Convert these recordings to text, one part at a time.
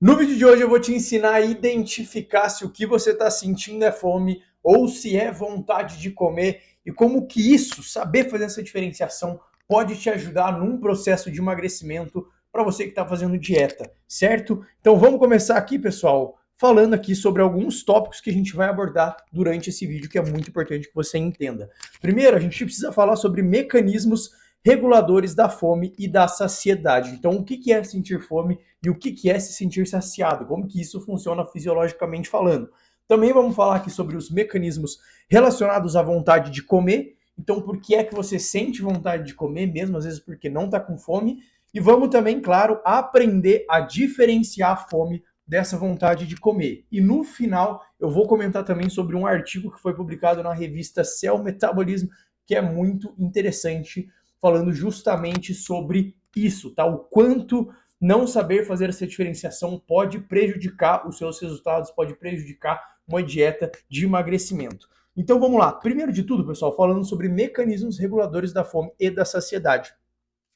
No vídeo de hoje eu vou te ensinar a identificar se o que você está sentindo é fome ou se é vontade de comer e como que isso, saber fazer essa diferenciação, pode te ajudar num processo de emagrecimento para você que está fazendo dieta, certo? Então vamos começar aqui, pessoal, falando aqui sobre alguns tópicos que a gente vai abordar durante esse vídeo, que é muito importante que você entenda. Primeiro, a gente precisa falar sobre mecanismos reguladores da fome e da saciedade. Então, o que é sentir fome e o que é se sentir saciado? Como que isso funciona fisiologicamente falando? Também vamos falar aqui sobre os mecanismos relacionados à vontade de comer. Então, por que é que você sente vontade de comer, mesmo às vezes porque não está com fome? E vamos também, claro, aprender a diferenciar a fome dessa vontade de comer. E no final, eu vou comentar também sobre um artigo que foi publicado na revista Cell Metabolism, que é muito interessante, falando justamente sobre isso, tá? O quanto não saber fazer essa diferenciação pode prejudicar os seus resultados, pode prejudicar uma dieta de emagrecimento. Então vamos lá. Primeiro de tudo, pessoal, falando sobre mecanismos reguladores da fome e da saciedade.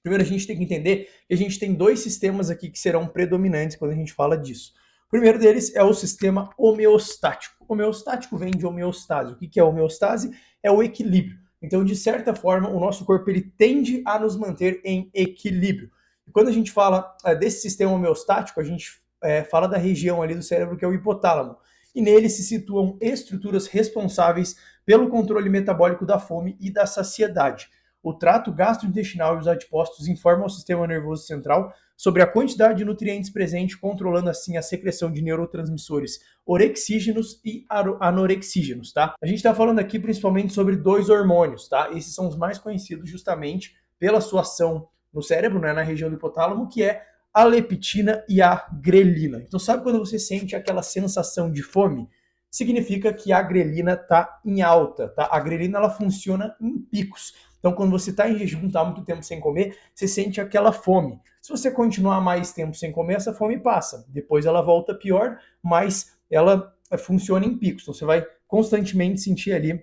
Primeiro a gente tem que entender que a gente tem dois sistemas aqui que serão predominantes quando a gente fala disso. O primeiro deles é o sistema homeostático. Homeostático vem de homeostase. O que é homeostase? É o equilíbrio. Então, de certa forma, o nosso corpo ele tende a nos manter em equilíbrio. E quando a gente fala desse sistema homeostático, a gente fala da região ali do cérebro que é o hipotálamo. E nele se situam estruturas responsáveis pelo controle metabólico da fome e da saciedade. O trato gastrointestinal e os adipócitos informam ao sistema nervoso central sobre a quantidade de nutrientes presente, controlando assim a secreção de neurotransmissores orexígenos e anorexígenos, tá? A gente está falando aqui principalmente sobre dois hormônios, tá? Esses são os mais conhecidos justamente pela sua ação no cérebro, né, na região do hipotálamo, que é a leptina e a grelina. Então, sabe quando você sente aquela sensação de fome? Significa que a grelina está em alta, tá? A grelina ela funciona em picos. Então, quando você está em jejum, está muito tempo sem comer, você sente aquela fome. Se você continuar mais tempo sem comer, essa fome passa. Depois ela volta pior, mas ela funciona em picos. Então, você vai constantemente sentir ali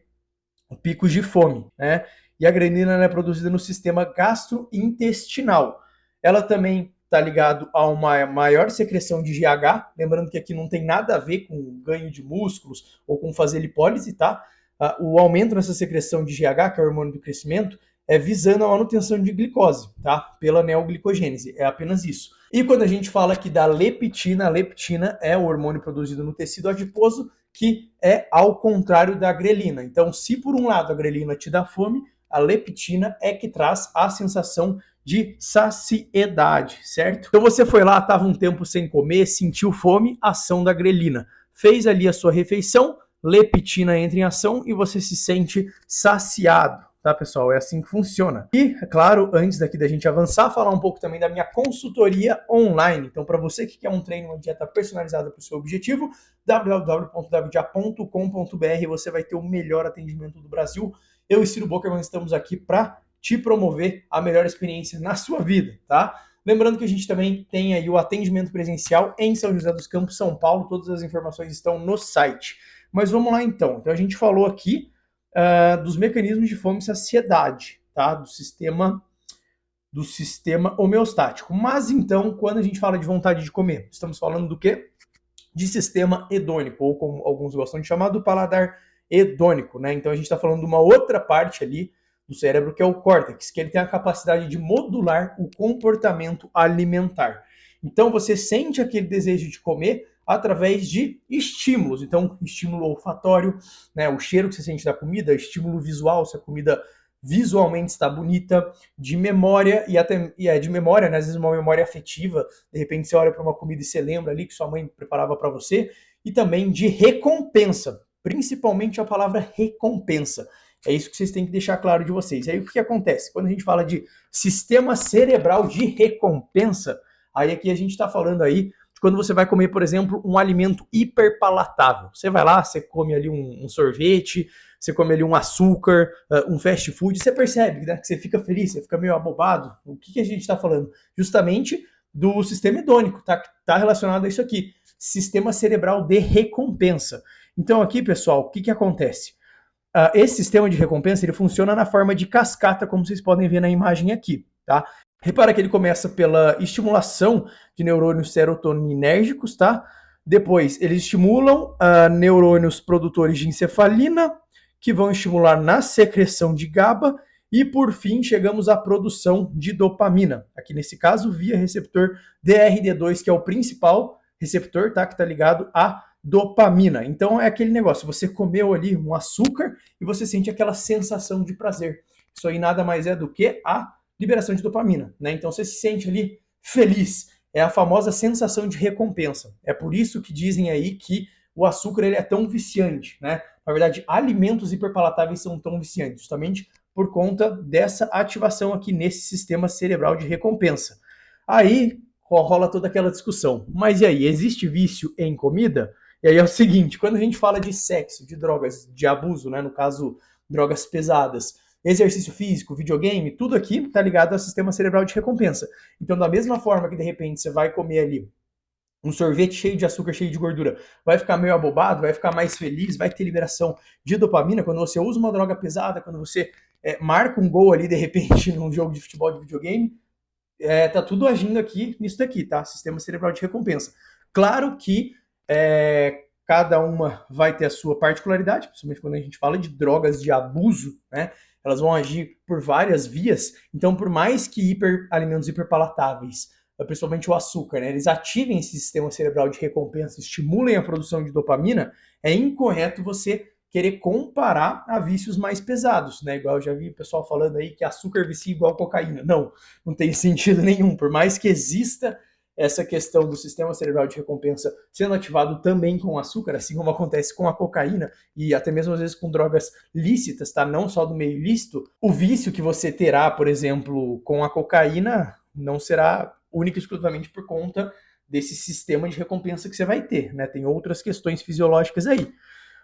picos de fome, né? E a grelina é produzida no sistema gastrointestinal. Ela também está ligado a uma maior secreção de GH, lembrando que aqui não tem nada a ver com ganho de músculos ou com fazer lipólise, tá? O aumento nessa secreção de GH, que é o hormônio do crescimento, é visando a manutenção de glicose, tá? Pela neoglicogênese, é apenas isso. E quando a gente fala aqui da leptina, a leptina é o hormônio produzido no tecido adiposo, que é ao contrário da grelina. Então, se por um lado a grelina te dá fome, a leptina é que traz a sensação de saciedade, certo? Então você foi lá, estava um tempo sem comer, sentiu fome, ação da grelina. Fez ali a sua refeição, leptina entra em ação e você se sente saciado, tá, pessoal? É assim que funciona. E, é claro, antes daqui da gente avançar, falar um pouco também da minha consultoria online. Então, para você que quer um treino, uma dieta personalizada para o seu objetivo, www.davidia.com.br, você vai ter o melhor atendimento do Brasil. Eu e Ciro Bokerman estamos aqui para te promover a melhor experiência na sua vida, tá? Lembrando que a gente também tem aí o atendimento presencial em São José dos Campos, São Paulo. Todas as informações estão no site. Mas vamos lá então. Então a gente falou aqui dos mecanismos de fome e saciedade, tá? Do sistema homeostático. Mas então, quando a gente fala de vontade de comer, estamos falando do quê? De sistema hedônico, ou como alguns gostam de chamar, do paladar hedônico, né? Então a gente está falando de uma outra parte ali do cérebro, que é o córtex, que ele tem a capacidade de modular o comportamento alimentar. Então você sente aquele desejo de comer através de estímulos. Então, estímulo olfatório, né, o cheiro que você sente da comida, estímulo visual, se a comida visualmente está bonita, de memória, e até de memória, né, às vezes uma memória afetiva, de repente você olha para uma comida e você lembra ali que sua mãe preparava para você, e também de recompensa, principalmente a palavra recompensa. É isso que vocês têm que deixar claro de vocês. Aí o que acontece? Quando a gente fala de sistema cerebral de recompensa, aí aqui a gente está falando aí de quando você vai comer, por exemplo, um alimento hiperpalatável. Você vai lá, você come ali um sorvete, você come ali um açúcar, um fast food, você percebe, né, que você fica feliz, você fica meio abobado. O que a gente está falando? Justamente do sistema hedônico, tá relacionado a isso aqui. Sistema cerebral de recompensa. Então aqui, pessoal, o que acontece? Esse sistema de recompensa ele funciona na forma de cascata, como vocês podem ver na imagem aqui, tá? Repara que ele começa pela estimulação de neurônios serotoninérgicos, tá? Depois, eles estimulam neurônios produtores de encefalina, que vão estimular na secreção de GABA, e por fim, chegamos à produção de dopamina. Aqui nesse caso, via receptor DRD2, que é o principal receptor, tá? Que está ligado à dopamina. Então é aquele negócio, você comeu ali um açúcar e você sente aquela sensação de prazer. Isso aí nada mais é do que a liberação de dopamina, né? Então você se sente ali feliz. É a famosa sensação de recompensa. É por isso que dizem aí que o açúcar ele é tão viciante, né? Na verdade, alimentos hiperpalatáveis são tão viciantes, justamente por conta dessa ativação aqui nesse sistema cerebral de recompensa. Aí rola toda aquela discussão. Mas e aí, existe vício em comida? E aí é o seguinte, quando a gente fala de sexo, de drogas, de abuso, né, no caso, drogas pesadas, exercício físico, videogame, tudo aqui está ligado ao sistema cerebral de recompensa. Então, da mesma forma que de repente você vai comer ali um sorvete cheio de açúcar, cheio de gordura, vai ficar meio abobado, vai ficar mais feliz, vai ter liberação de dopamina quando você usa uma droga pesada, quando você marca um gol ali de repente num jogo de futebol, de videogame, tá tudo agindo aqui nisso daqui, tá? Sistema cerebral de recompensa. Claro que cada uma vai ter a sua particularidade, principalmente quando a gente fala de drogas de abuso, né? Elas vão agir por várias vias. Então, por mais que alimentos hiperpalatáveis, principalmente o açúcar, né, eles ativem esse sistema cerebral de recompensa, estimulem a produção de dopamina, é incorreto você querer comparar a vícios mais pesados, né? Igual eu já vi o pessoal falando aí que açúcar vicia igual cocaína. Não tem sentido nenhum. Por mais que exista essa questão do sistema cerebral de recompensa sendo ativado também com açúcar, assim como acontece com a cocaína e até mesmo às vezes com drogas lícitas, tá? Não só do meio ilícito, o vício que você terá, por exemplo, com a cocaína não será única e exclusivamente por conta desse sistema de recompensa que você vai ter, né? Tem outras questões fisiológicas aí.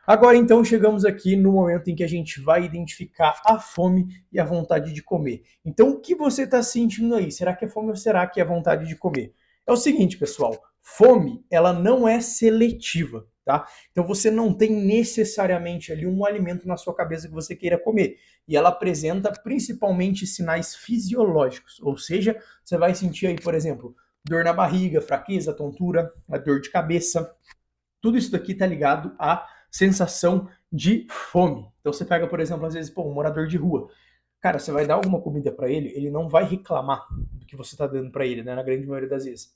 Agora, então, chegamos aqui no momento em que a gente vai identificar a fome e a vontade de comer. Então, o que você está sentindo aí? Será que é fome ou será que é vontade de comer? É o seguinte, pessoal, fome, ela não é seletiva, tá? Então, você não tem necessariamente ali um alimento na sua cabeça que você queira comer. E ela apresenta principalmente sinais fisiológicos, ou seja, você vai sentir aí, por exemplo, dor na barriga, fraqueza, tontura, a dor de cabeça. Tudo isso daqui está ligado a sensação de fome. Então você pega, por exemplo, às vezes, um morador de rua. Cara, você vai dar alguma comida para ele não vai reclamar do que você está dando para ele, né? Na grande maioria das vezes.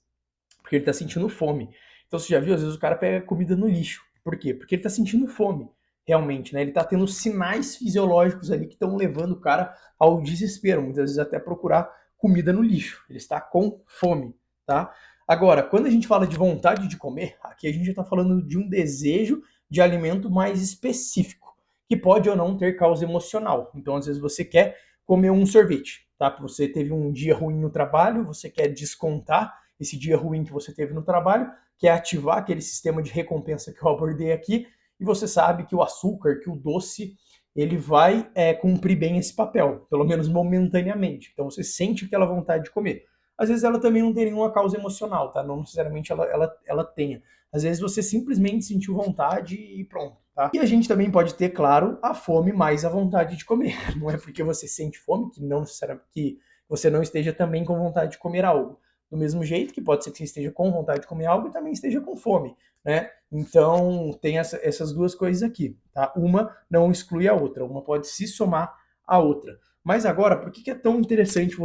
Porque ele está sentindo fome. Então você já viu, às vezes o cara pega comida no lixo. Por quê? Porque ele está sentindo fome, realmente, né? Ele está tendo sinais fisiológicos ali que estão levando o cara ao desespero, muitas vezes até procurar comida no lixo. Ele está com fome, tá? Agora, quando a gente fala de vontade de comer, aqui a gente já está falando de um desejo de alimento mais específico, que pode ou não ter causa emocional. Então, às vezes, você quer comer um sorvete, tá? Você teve um dia ruim no trabalho, você quer descontar esse dia ruim que você teve no trabalho, quer ativar aquele sistema de recompensa que eu abordei aqui, e você sabe que o açúcar, que o doce, ele vai cumprir bem esse papel, pelo menos momentaneamente. Então, você sente aquela vontade de comer. Às vezes ela também não tem nenhuma causa emocional, tá? Não necessariamente ela tenha. Às vezes você simplesmente sentiu vontade e pronto, tá? E a gente também pode ter, claro, a fome mais a vontade de comer. Não é porque você sente fome que não necessariamente que você não esteja também com vontade de comer algo. Do mesmo jeito que pode ser que você esteja com vontade de comer algo e também esteja com fome, né? Então tem essas duas coisas aqui, tá? Uma não exclui a outra, uma pode se somar à outra. Mas agora, por que é tão interessante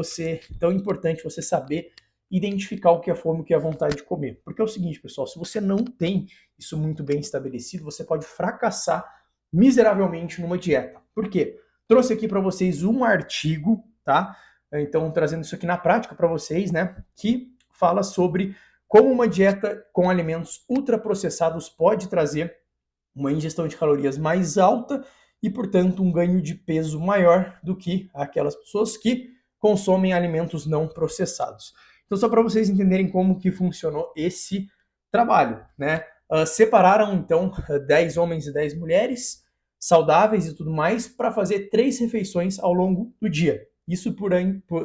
tão importante você saber identificar o que é fome e o que é vontade de comer? Porque é o seguinte, pessoal, se você não tem isso muito bem estabelecido, você pode fracassar miseravelmente numa dieta. Por quê? Trouxe aqui para vocês um artigo, tá? Então, trazendo isso aqui na prática para vocês, né? Que fala sobre como uma dieta com alimentos ultraprocessados pode trazer uma ingestão de calorias mais alta e, portanto, um ganho de peso maior do que aquelas pessoas que consomem alimentos não processados. Então, só para vocês entenderem como que funcionou esse trabalho, né? Separaram, então, 10 homens e 10 mulheres saudáveis e tudo mais para fazer 3 refeições ao longo do dia. Isso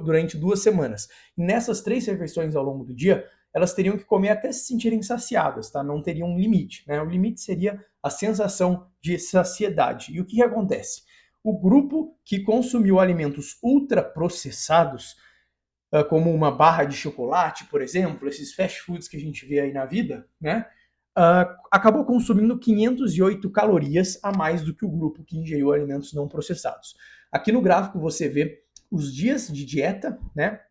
durante 2 semanas. E nessas 3 refeições ao longo do dia, elas teriam que comer até se sentirem saciadas, tá? Não teriam um limite, né? O limite seria a sensação de saciedade. E o que acontece? O grupo que consumiu alimentos ultraprocessados como uma barra de chocolate, por exemplo, esses fast foods que a gente vê aí na vida, né? Acabou consumindo 508 calorias a mais do que o grupo que ingeriu alimentos não processados. Aqui no gráfico você vê os dias de dieta, né?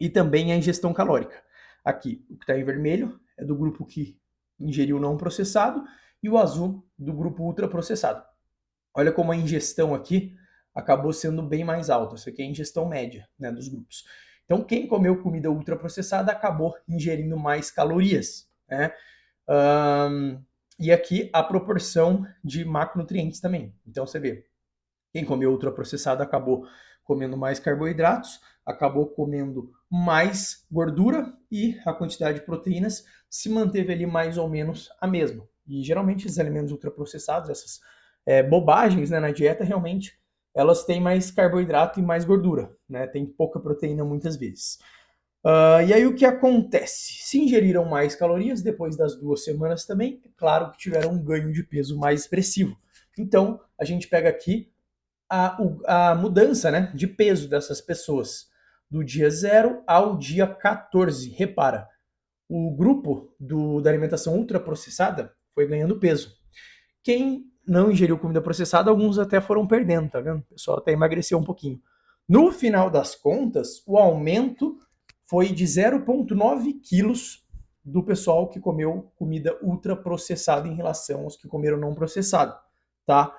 E também a ingestão calórica. Aqui, o que está em vermelho é do grupo que ingeriu não processado e o azul do grupo ultraprocessado. Olha como a ingestão aqui acabou sendo bem mais alta. Isso aqui é a ingestão média, né, dos grupos. Então, quem comeu comida ultraprocessada acabou ingerindo mais calorias, né? E aqui a proporção de macronutrientes também. Então, você vê, quem comeu ultraprocessado acabou comendo mais carboidratos, acabou comendo mais gordura e a quantidade de proteínas se manteve ali mais ou menos a mesma. E geralmente esses alimentos ultraprocessados, essas bobagens, né, na dieta, realmente elas têm mais carboidrato e mais gordura, né? Tem pouca proteína muitas vezes. E aí o que acontece? Se ingeriram mais calorias depois das 2 semanas também, é claro que tiveram um ganho de peso mais expressivo. Então, a gente pega aqui a mudança, né, de peso dessas pessoas do dia 0 ao dia 14. Repara, o grupo da alimentação ultraprocessada foi ganhando peso. Quem não ingeriu comida processada, alguns até foram perdendo, tá vendo? O pessoal até emagreceu um pouquinho. No final das contas, o aumento foi de 0,9 quilos do pessoal que comeu comida ultraprocessada em relação aos que comeram não processado, tá?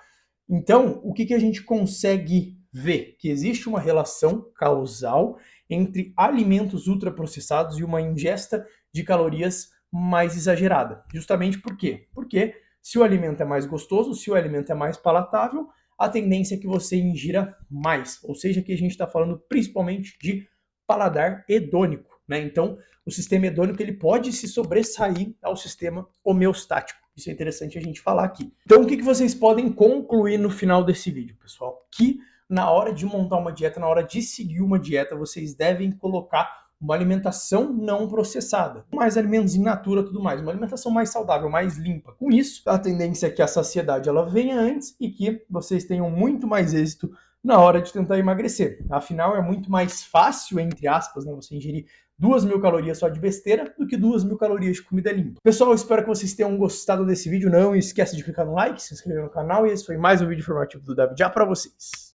Então, o que a gente consegue ver? Que existe uma relação causal entre alimentos ultraprocessados e uma ingesta de calorias mais exagerada. Justamente por quê? Porque se o alimento é mais gostoso, se o alimento é mais palatável, a tendência é que você ingira mais. Ou seja, que a gente está falando principalmente de paladar hedônico, né? Então, o sistema hedônico ele pode se sobressair ao sistema homeostático. Isso é interessante a gente falar aqui. Então, o que vocês podem concluir no final desse vídeo, pessoal? Que na hora de montar uma dieta, na hora de seguir uma dieta, vocês devem colocar uma alimentação não processada, mais alimentos in natura, tudo mais, uma alimentação mais saudável, mais limpa. Com isso, a tendência é que a saciedade ela venha antes e que vocês tenham muito mais êxito na hora de tentar emagrecer. Afinal, é muito mais fácil, entre aspas, né, você ingerir 2.000 calorias só de besteira do que 2.000 calorias de comida limpa. Pessoal, eu espero que vocês tenham gostado desse vídeo. Não esqueça de clicar no like, se inscrever no canal. E esse foi mais um vídeo informativo do David Já para vocês.